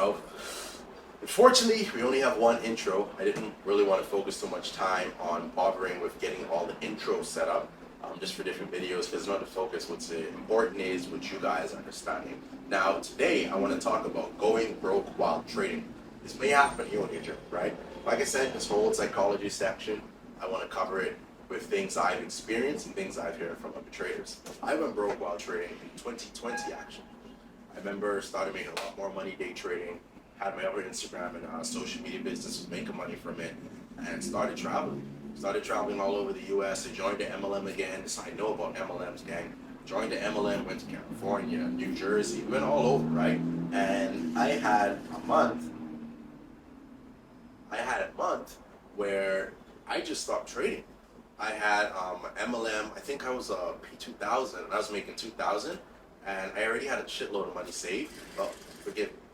myself. Unfortunately, we only have one intro. I didn't really want to focus too much time on bothering with getting all the intros set up just for different videos because not the focus. What's important is what you guys are understanding. Now, today I want to talk about going broke while trading. This may happen here on YouTube, right? Like I said, this whole psychology section, I want to cover it with things I've experienced and things I've heard from other traders. I went broke while trading in 2020, actually. I remember started making a lot more money day trading, had my other Instagram and social media business, was making money from it, and started traveling. Started traveling all over the US. I joined the MLM again, so I know about MLMs, gang. Joined the MLM, went to California, New Jersey, went all over, right? And I had a month where I just stopped trading. I had MLM, I think I was a P2000, and I was making 2000, and I already had a shitload of money saved. Well,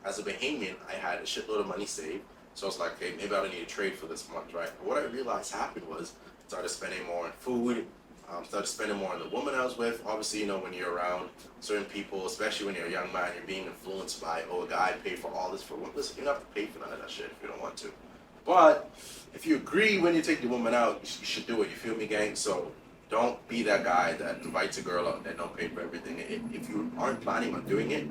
as a Bahamian, I had a shitload of money saved, so I was like, okay, maybe I don't need to trade for this month, right? But what I realized happened was, I started spending more on food, started spending more on the woman I was with. Obviously, you know, when you're around certain people, especially when you're a young man, you're being influenced by, oh, a guy paid for all this for women. Listen, you don't have to pay for none of that shit if you don't want to. But if you agree when you take the woman out, you should do it. You feel me, gang? So don't be that guy that invites a girl out and don't pay for everything. If you aren't planning on doing it,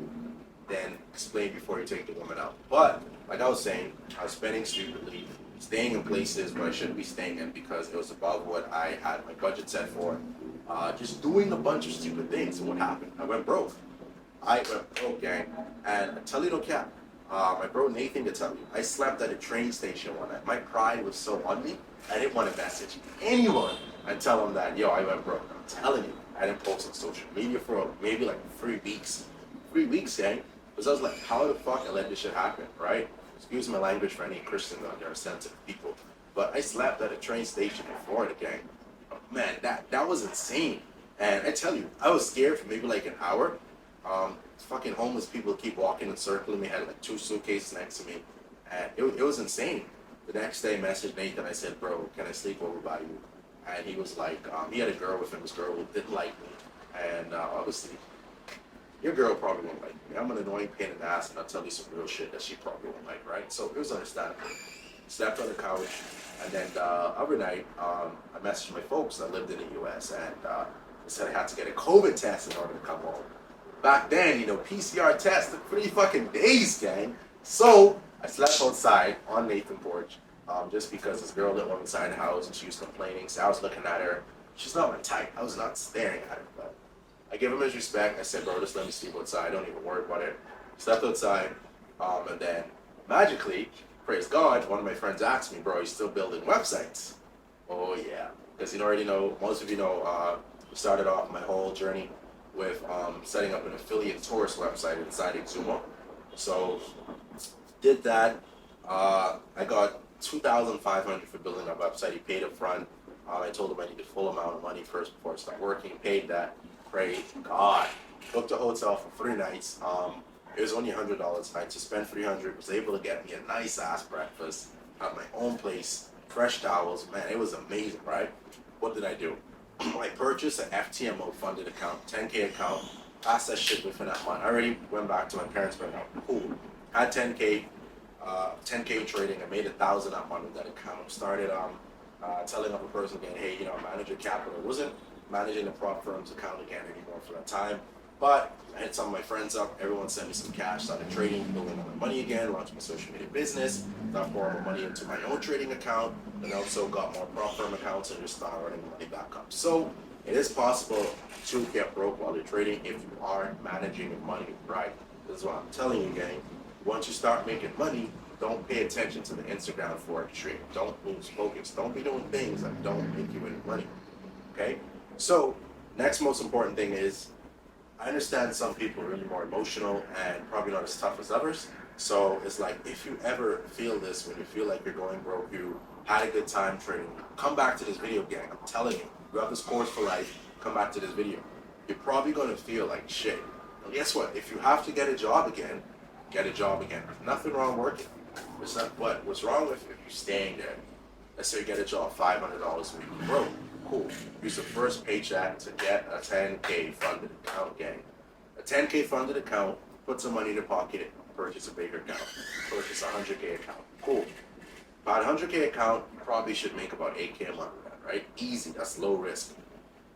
then explain before you take the woman out. But like I was saying, I was spending stupidly, staying in places where I shouldn't be staying in because it was above what I had my budget set for. Just doing a bunch of stupid things. And what happened? I went broke. Gang. And I tell you no cap. My bro Nathan to tell you, I slept at a train station one night. My pride was so on me, I didn't want to message anyone and tell them that, yo, I went broke. I'm telling you, I didn't post on social media for maybe like 3 weeks. 3 weeks, gang. Because I was like, how the fuck I let this shit happen, right? Excuse my language for any Christians out there, sensitive people. But I slept at a train station in Florida, gang. Man, that was insane. And I tell you, I was scared for maybe like an hour. Fucking homeless people keep walking and circling me, had like 2 suitcases next to me, and it was insane. The next day I messaged Nathan, I said, bro, can I sleep over by you? And he was like, he had a girl with him, his girl didn't like me, and obviously, your girl probably won't like me. I'm an annoying pain in the ass, and I'll tell you some real shit that she probably won't like, right? So it was understandable. Slept on the couch, and then the other night, I messaged my folks that lived in the US, and they said I had to get a COVID test in order to come home. Back then, you know, PCR test took 3 fucking days, gang. So I slept outside on Nathan's porch, just because this girl that went inside the house and she was complaining. So I was looking at her. She's not my type. I was not staring at her. But I gave him his respect. I said, bro, just let me sleep outside. Don't even worry about it. Slept outside, and then magically, praise God, one of my friends asked me, bro, you still building websites? Oh yeah, because you already know. Most of you know. Started off my whole journey with setting up an affiliate tourist website inside Exuma. So did that. I got $2,500 for building that website. He paid up front. I told him I needed the full amount of money first before I start working. Paid that. Praise God. Booked a hotel for 3 nights. It was only $100 a night. To spend $300, was able to get me a nice ass breakfast at my own place. Fresh towels. Man, it was amazing, right? What did I do? I purchased an FTMO funded account, 10K account, passed that shit within that month. I already went back to my parents' right now. Cool. Had 10K trading. I made 1,000 that month with that account. Started telling up a person again, hey, you know, manage your capital. Wasn't managing the prop firm's account again anymore for that time. But I had some of my friends up. Everyone sent me some cash. Started trading, building my money again. Launched my social media business. Started pouring my money into my own trading account, and also got more prop firm accounts and just started running money back up. So it is possible to get broke while you're trading if you are managing your money right. This is what I'm telling you, gang. Once you start making money, don't pay attention to the Instagram Forex trade. Don't lose focus. Don't be doing things that don't make you any money. Okay? So next most important thing is, I understand some people are really more emotional and probably not as tough as others. So it's like, if you ever feel this, when you feel like you're going broke, you had a good time trading, come back to this video, gang. I'm telling you, you have this course for life, come back to this video. You're probably going to feel like shit. And guess what? If you have to get a job again, get a job again. There's nothing wrong working. It's not what? What's wrong with if you're staying there? Let's say you get a job, $500 a week. Broke. Cool. Use the first paycheck to get a 10K funded account, gang. A 10K funded account, put some money in your pocket, purchase a bigger account, purchase a 100K account. Cool. About a 100K account, you probably should make about 8K a month with that, right? Easy, that's low risk.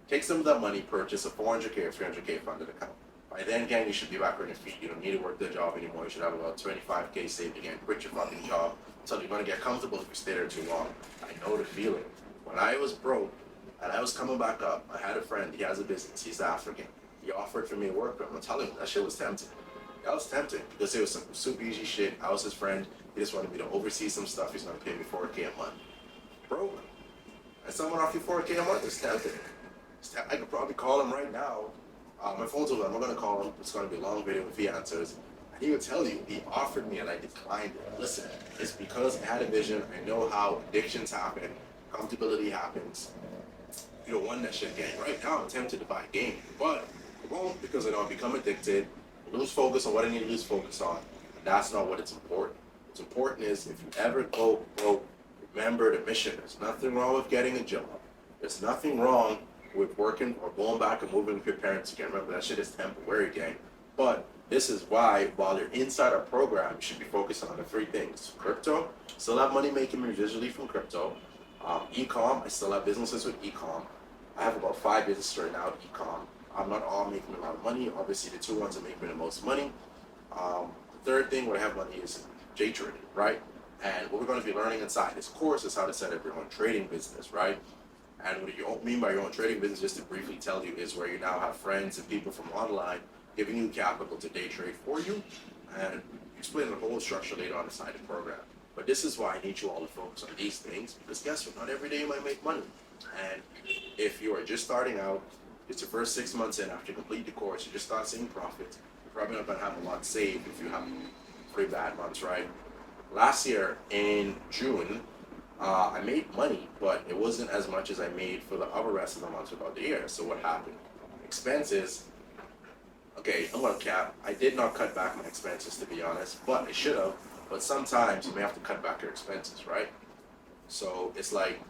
Take some of that money, purchase a 400K or 300K funded account. By then, again, you should be back on your feet. You don't need to work the job anymore. You should have about 25K saved again. Quit your fucking job until you're going to get comfortable if you stay there too long. I know the feeling. When I was broke and I was coming back up, I had a friend. He has a business. He's African. He offered for me to work with him. I'm telling you, that shit was tempting. That was tempting because it was some super easy shit. I was his friend. He just wanted me to oversee some stuff. He's going to pay me 4K a month. Broke. And someone off you 4K a month is tempting. I could probably call him right now. My phone's over. I'm not going to call him. It's going to be a long video if he answers. And he would tell you, he offered me and I declined it. Listen, it's because I had a vision. I know how addictions happen. Comfortability happens. You don't want that shit again. Right now, I'm tempted to buy a game. But I won't because I don't become addicted. Lose focus on what I need to lose focus on. And that's not what it's important. What's important is if you ever go broke, remember the mission. There's nothing wrong with getting a job. There's nothing wrong with working or going back and moving with your parents again. Remember, that shit is temporary, gang. But this is why, while you're inside our program, you should be focusing on the three things. Crypto, still have money making residually from crypto. E-com, I still have businesses with e-com. I have about 5 businesses right now with e-com. I'm not all making a lot of money. Obviously, the two ones that make me the most money. The third thing where I have money is day trading, right? And what we're going to be learning inside this course is how to set up your own trading business, right? And what you mean by your own trading business, just to briefly tell you, is where you now have friends and people from online giving you capital to day trade for you. And you explain the whole structure later on inside the program. But this is why I need you all to focus on these things, because guess what? Not every day you might make money. And if you are just starting out, it's your first 6 months in after you complete the course, you just start seeing profits. You're probably not going to have a lot saved if you have 3 bad months, right? Last year in June, I made money, but it wasn't as much as I made for the other rest of the months throughout the year. So what happened? Expenses. Okay, I'm gonna cap. I did not cut back my expenses, to be honest, but I should have. But sometimes you may have to cut back your expenses, right? So it's like,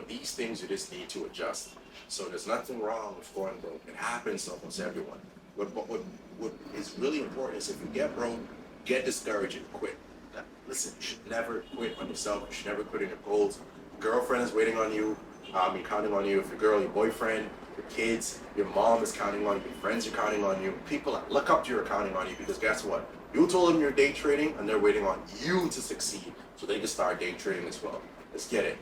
these things you just need to adjust. So there's nothing wrong with going broke. It happens to almost everyone. What is really important is if you get broke, get discouraged and quit. Listen, you should never quit on yourself. You should never quit on your goals. Your girlfriend is waiting on you. You're counting on you. If your girl, your boyfriend, your kids, your mom is counting on you. Your friends are counting on you. People that look up to you are counting on you because guess what? You told them you're day trading and they're waiting on you to succeed so they can start day trading as well. Let's get it.